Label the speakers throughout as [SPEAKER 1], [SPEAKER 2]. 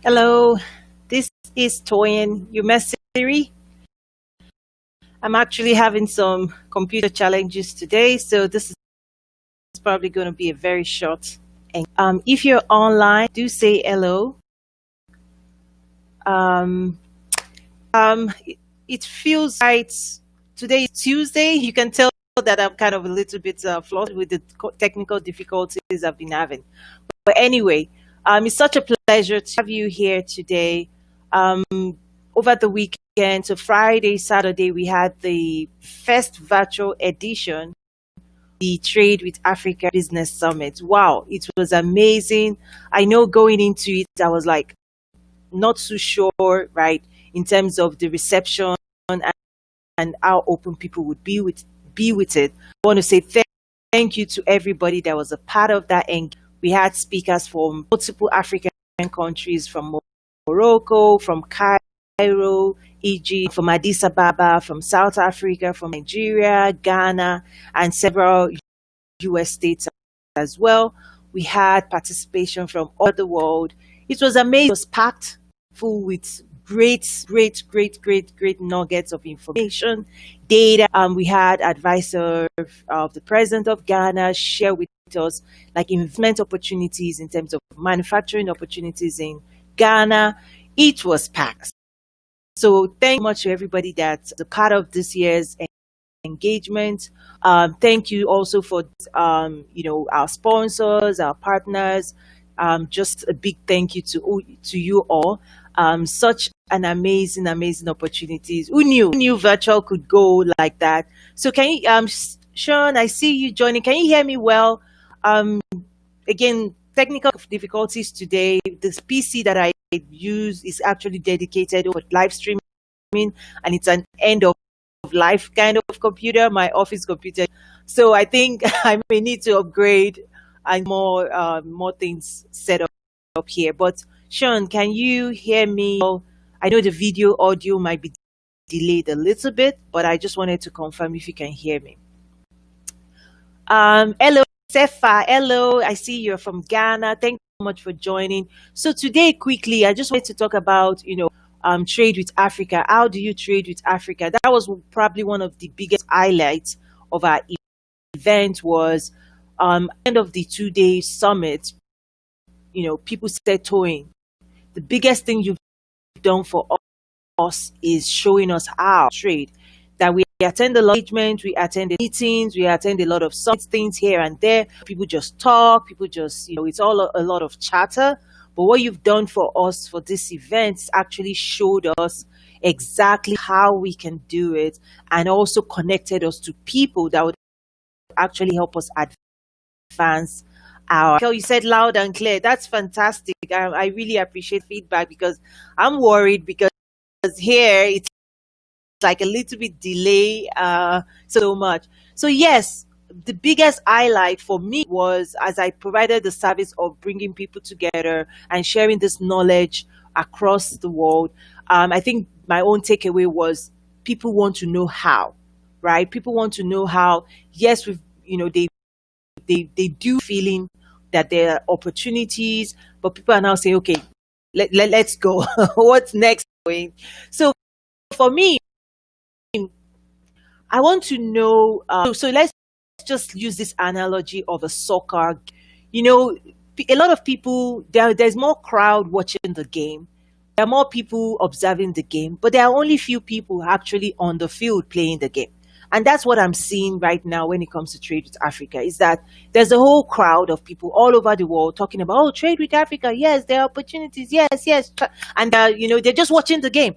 [SPEAKER 1] Hello, this is Toyin, Umesiri. I'm actually having some computer challenges today, so this is probably going to be a very short. If you're online, do say hello. Um, it feels right. Today is Tuesday. You can tell that I'm kind of a little bit flawed with the technical difficulties I've been having. But anyway, it's such a pleasure to have you here today. Um, Over the weekend, so Friday, Saturday, we had the first virtual edition, the Trade with Africa Business Summit. Wow, it was amazing. I know going into it, I was like not too sure, right, in terms of the reception and how open people would be with it. I want to say thank you to everybody that was a part of that. And we had speakers from multiple African countries, from Morocco, from Cairo, Egypt, from Addis Ababa, from South Africa, from Nigeria, Ghana, and several US states as well. We had participation from all the world. It was amazing. It was packed full with great nuggets of information, data. We had advisor of the president of Ghana share with us like investment opportunities in terms of manufacturing opportunities in Ghana. It was packed. So thank you much to everybody that's a part of this year's engagement. Thank you also for our sponsors, our partners. Just a big thank you to you all. Such an amazing opportunities. Who knew virtual could go like that? So can you, Sean? I see you joining. Can you hear me well? Um, Again, technical difficulties today. This PC that I use is actually dedicated for live streaming, and it's an end of life kind of computer, my office computer. So I think I may need to upgrade and more things set up here. But Sean, can you hear me? I know the video audio might be delayed a little bit, but I just wanted to confirm if you can hear me. Hello, Sefa. Hello, I see you're from Ghana. Thank you so much for joining. So today, quickly, I just wanted to talk about, trade with Africa. How do you trade with Africa? That was probably one of the biggest highlights of our event was end of the 2 day summit. People said, Toyin, the biggest thing you've done for us is showing us how to trade. That we attend a lot of engagement, we attend the meetings, we attend a lot of summit things here and there. People just talk, people just, it's all a lot of chatter. But what you've done for us for this event actually showed us exactly how we can do it and also connected us to people that would actually help us advance our. You said loud and clear. That's fantastic. I really appreciate feedback because I'm worried because here it's like a little bit delay so much. So yes, the biggest highlight for me was as I provided the service of bringing people together and sharing this knowledge across the world. I think my own takeaway was people want to know how, right? People want to know how. Yes, they do feeling that there are opportunities, but people are now saying, okay, let's go. What's next? So for me, I want to know. So let's just use this analogy of a soccer. A lot of people there's more crowd watching the game. There are more people observing the game, but there are only few people actually on the field playing the game. And that's what I'm seeing right now when it comes to trade with Africa, is that there's a whole crowd of people all over the world talking about, oh, trade with Africa. Yes, there are opportunities. Yes. And, they're just watching the game,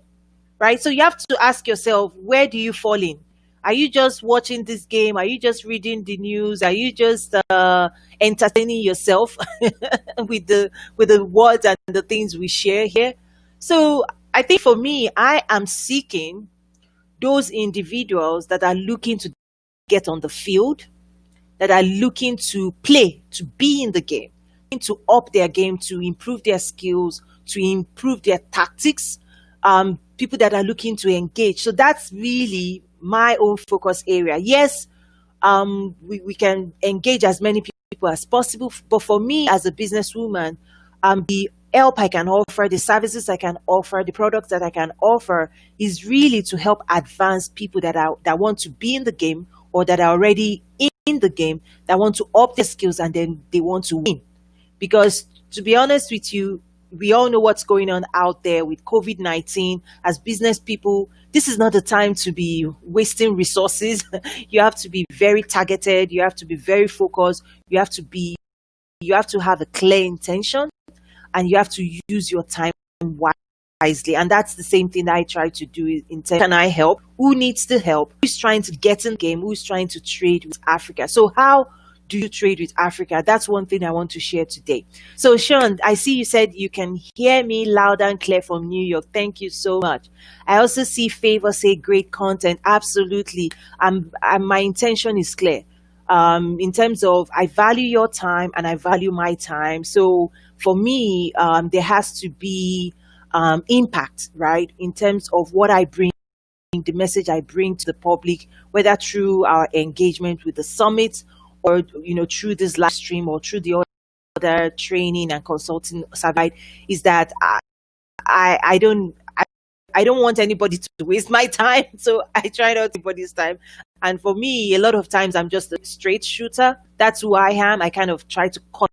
[SPEAKER 1] right? So you have to ask yourself, where do you fall in? Are you just watching this game? Are you just reading the news? Are you just entertaining yourself with the words and the things we share here? So I think for me, I am seeking those individuals that are looking to get on the field, that are looking to play, to be in the game, to up their game, to improve their skills, to improve their tactics, people that are looking to engage. So that's really my own focus area. Yes, we can engage as many people as possible, but for me as a businesswoman, the help I can offer, the services I can offer, the products that I can offer is really to help advance people that want to be in the game, or that are already in the game, that want to up their skills and then they want to win. Because to be honest with you, we all know what's going on out there with COVID-19. As business people, this is not the time to be wasting resources. You have to be very targeted, you have to be very focused, you have to have a clear intention, and you have to use your time wisely. And that's the same thing I try to do in terms, can I help? Who needs the help? Who's trying to get in the game? Who's trying to trade with Africa? So how do you trade with Africa? That's one thing I want to share today. So Sean, I see you said you can hear me loud and clear from New York. Thank you so much. I also see Favor say great content. Absolutely. My intention is clear. In terms of, I value your time and I value my time. So for me, there has to be impact, right? In terms of what I bring, the message I bring to the public, whether through our engagement with the summit, or through this live stream, or through the other training and consulting side, is that I don't want anybody to waste my time. So I try not to anybody's time. And for me, a lot of times I'm just a straight shooter. That's who I am. I kind of try to cut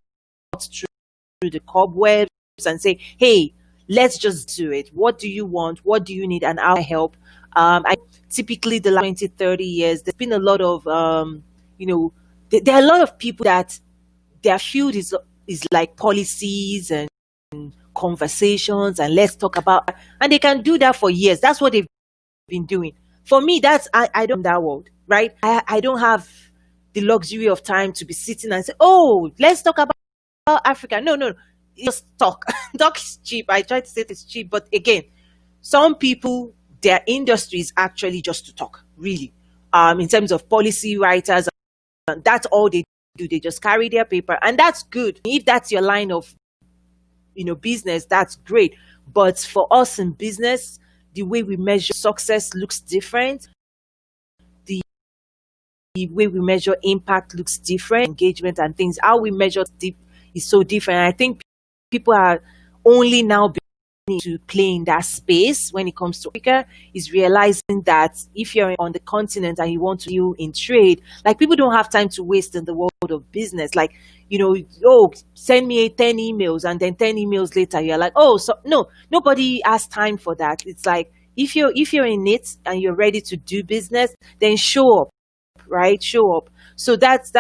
[SPEAKER 1] through the cobwebs and say, hey, let's just do it. What do you want? What do you need? And I'll help. I typically the last 20, 30 years, there's been a lot of, there are a lot of people that their field is like policies and conversations, and let's talk about, and they can do that for years. That's what they've been doing. For me, I don't that world, right? I don't have the luxury of time to be sitting and say, oh, let's talk about Africa. No, just talk. Talk is cheap. I try to say it's cheap, but again, some people, their industry is actually just to talk, really. In terms of policy writers, that's all they do. They just carry their paper, and that's good. If that's your line of business, that's great. But for us in business, the way we measure success looks different. The way we measure impact looks different. Engagement and things, how we measure is so different. And I think people are only now beginning to play in that space when it comes to Africa, is realizing that if you're on the continent and you want to deal in trade, like, people don't have time to waste in the world of business. Like, send me 10 emails, and then 10 emails later you're like, oh, so no, nobody has time for that. It's like, if you're in it and you're ready to do business, then show up, right? Show up. So that's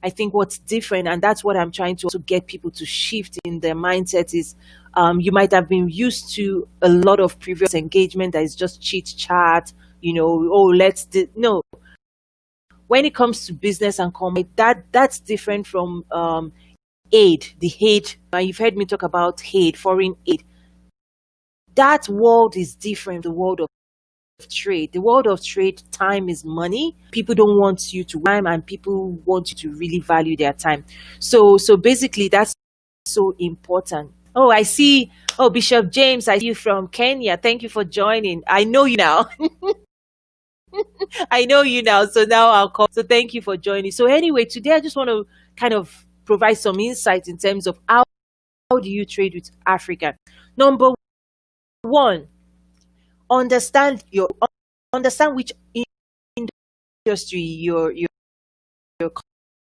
[SPEAKER 1] I think what's different, and that's what I'm trying to also get people to shift in their mindset is, you might have been used to a lot of previous engagement that is just chit chat, no. When it comes to business and commerce, that's different from aid. The aid, you've heard me talk about aid, foreign aid. That world is different. The world of trade. The world of trade, time is money. People don't want you to time, and people want you to really value their time. So basically, that's so important. Oh, I see. Oh, Bishop James, I see you from Kenya. Thank you for joining. I know you now. I know you now. So now I'll call. So thank you for joining. So anyway, today I just want to kind of provide some insight in terms of how do you trade with Africa. Number one, understand which industry you're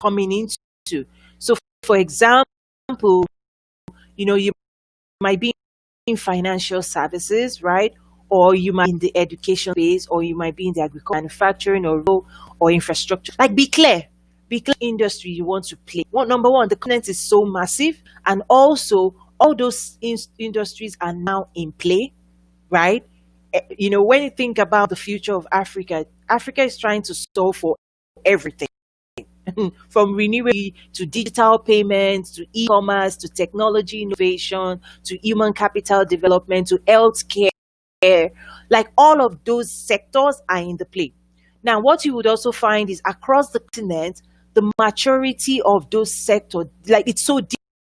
[SPEAKER 1] coming into. So for example, you might be in financial services, right? Or you might be in the education space, or you might be in the agriculture, manufacturing, or infrastructure. Like, be clear industry you want to play. Number one, the continent is so massive, and also all those industries are now in play, right? When you think about the future of Africa, Africa is trying to solve for everything. From renewable to digital payments, to e-commerce, to technology innovation, to human capital development, to healthcare. Like, all of those sectors are in the play. Now, what you would also find is across the continent, the maturity of those sectors, like, it's so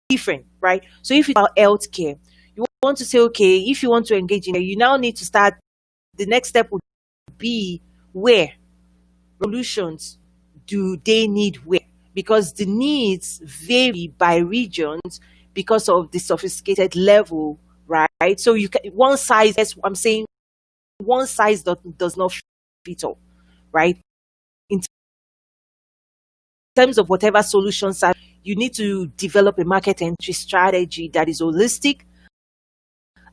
[SPEAKER 1] different, right? So if it's about healthcare, you want to say, okay, if you want to engage in it, you now need to start. The next step would be, where solutions do they need where? Because the needs vary by regions because of the sophisticated level, right? So you can one size. Yes, I'm saying one size does not fit all, right? In terms of whatever solutions are, you need to develop a market entry strategy that is holistic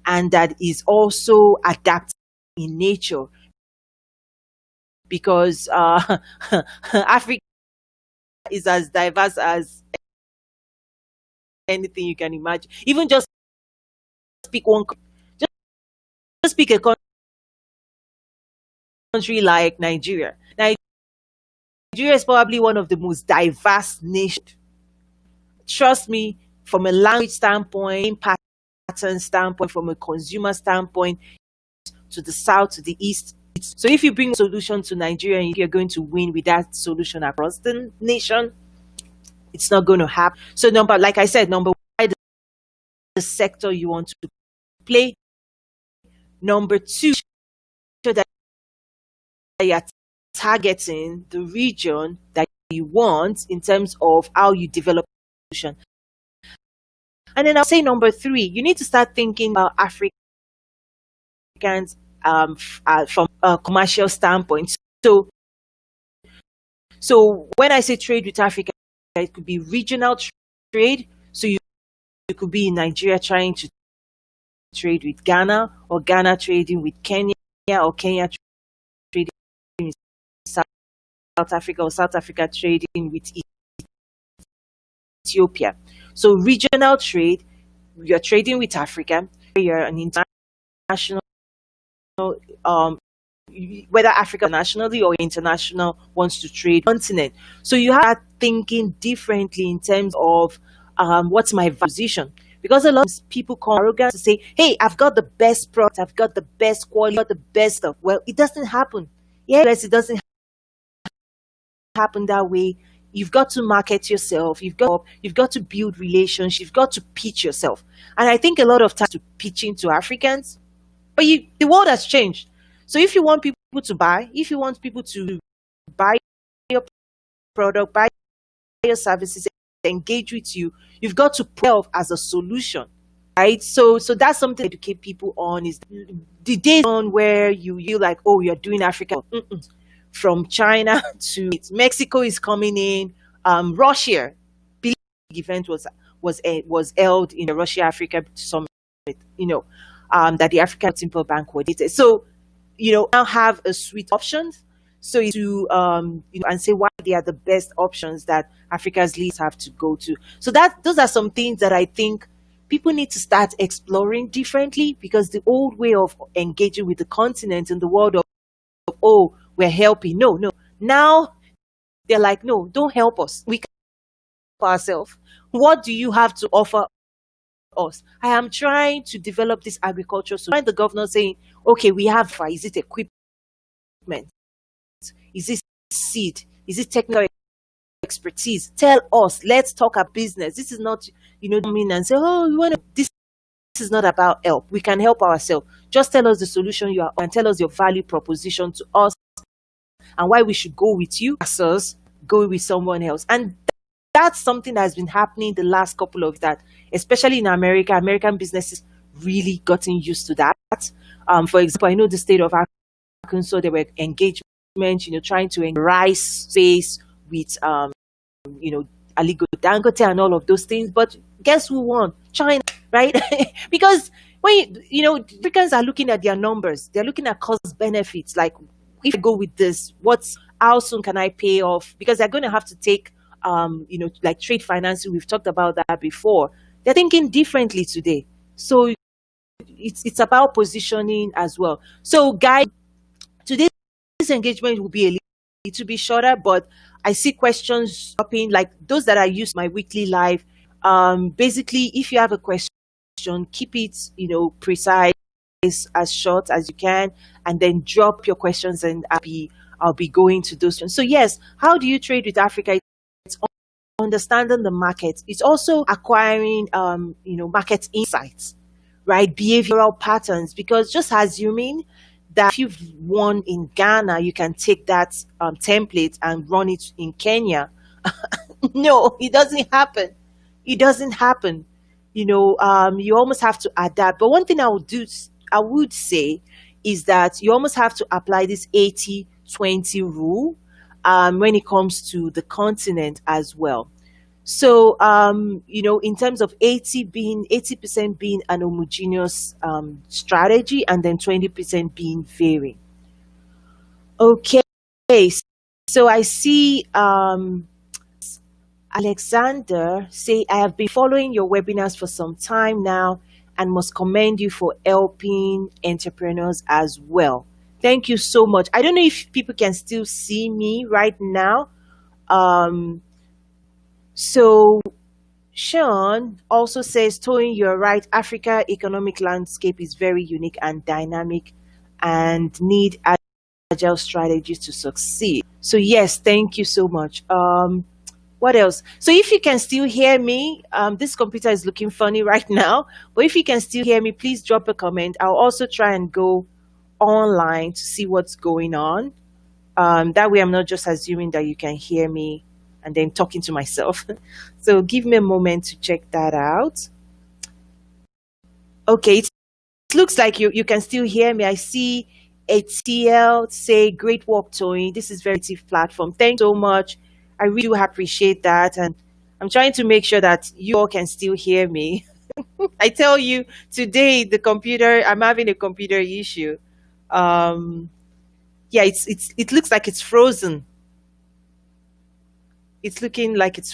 [SPEAKER 1] and that is also adaptive in nature, because Africa is as diverse as anything you can imagine. Even just pick one, just pick a country like Nigeria. Nigeria is probably one of the most diverse nations. Trust me, from a language standpoint, pattern standpoint, from a consumer standpoint, to the south, to the east. So if you bring a solution to Nigeria and you're going to win with that solution across the nation, it's not going to happen. So like I said, number one, the sector you want to play. Number two, sure that you're targeting the region that you want in terms of how you develop a solution. And then I'll say number three, you need to start thinking about Africans from a commercial standpoint. So when I say trade with Africa, it could be regional trade. So you could be in Nigeria trying to trade with Ghana, or Ghana trading with Kenya, or Kenya trading with South Africa, or South Africa trading with Ethiopia. So regional trade, you're trading with Africa, you're an international, whether Africa nationally or international wants to trade continent. So you have to thinking differently in terms of what's my position. Because a lot of people come arrogant to say, hey, I've got the best product, I've got the best quality, I've got the best stuff. Well, it doesn't happen. Yes, it doesn't happen that way. You've got to market yourself, you've got to build relations, you've got to pitch yourself. And I think a lot of times to pitching to Africans, but the world has changed. So if you want people to buy, if you want people to buy your product, buy your services, engage with you, you've got to prove as a solution, right? So that's something to educate people on. Is the days on where you like, oh, you're doing Africa. From China to Mexico is coming in. Russia, big event was held in the Russia Africa Summit. That the African Temple Bank coordinated. So now have a suite of options. So to and say why they are the best options that Africa's leaders have to go to. So those are some things that I think people need to start exploring differently, because the old way of engaging with the continent and the world of oh, we're helping. No. Now they're like, no, don't help us. We can help ourselves. What do you have to offer us? I am trying to develop this agriculture. So find the governor saying, okay, we have, is it equipment? Is it seed? Is it technical expertise? Tell us. Let's talk about business. This is not, come in and say, oh, you want to, this is not about help. We can help ourselves. Just tell us the solution you are and tell us your value proposition to us and why we should go with you versus go with someone else. And that's something that has been happening the last couple of that, especially in America. American businesses really gotten used to that. For example, I know the state of Arkansas, there were engagements, trying to rise space with, Aligo Dangote and all of those things. But guess who won? China, right? Because when Africans are looking at their numbers, they're looking at cost benefits. Like, if I go with this, how soon can I pay off? Because they're going to have to take, like trade financing. We've talked about that before. They're thinking differently today. So it's about positioning as well. So, guys, today's engagement will be a little bit shorter, but I see questions popping, like those that I use my weekly live. Basically, if you have a question, keep it, precise, as short as you can, and then drop your questions, and I'll be going to those ones. So yes, how do you trade with Africa? It's understanding the market. It's also acquiring, market insights, right? Behavioral patterns, because just assuming that if you've won in Ghana, you can take that template and run it in Kenya. No, it doesn't happen. It doesn't happen. you almost have to adapt. But one thing I would say is that you almost have to apply this 80-20 rule when it comes to the continent as well. So, in terms of 80% being an homogeneous strategy, and then 20% being varying. Okay, so I see Alexander say, I have been following your webinars for some time now and must commend you for helping entrepreneurs as well. Thank you so much. I don't know if people can still see me right now. Um, so Sean also says, Toyin, you're right. Africa economic landscape is very unique and dynamic and need agile strategies to succeed. So yes, thank you so much. What else? So if you can still hear me, this computer is looking funny right now, but if you can still hear me, please drop a comment. I'll also try and go online to see what's going on. That way I'm not just assuming that you can hear me and then talking to myself. So give me a moment to check that out. Okay, it looks like you can still hear me. I see ATL say, great work, Tony. This is very active platform. Thanks so much. I really do appreciate that. And I'm trying to make sure that you all can still hear me. I tell you, today I'm having a computer issue. Um, yeah, it looks like it's frozen. It's looking like it's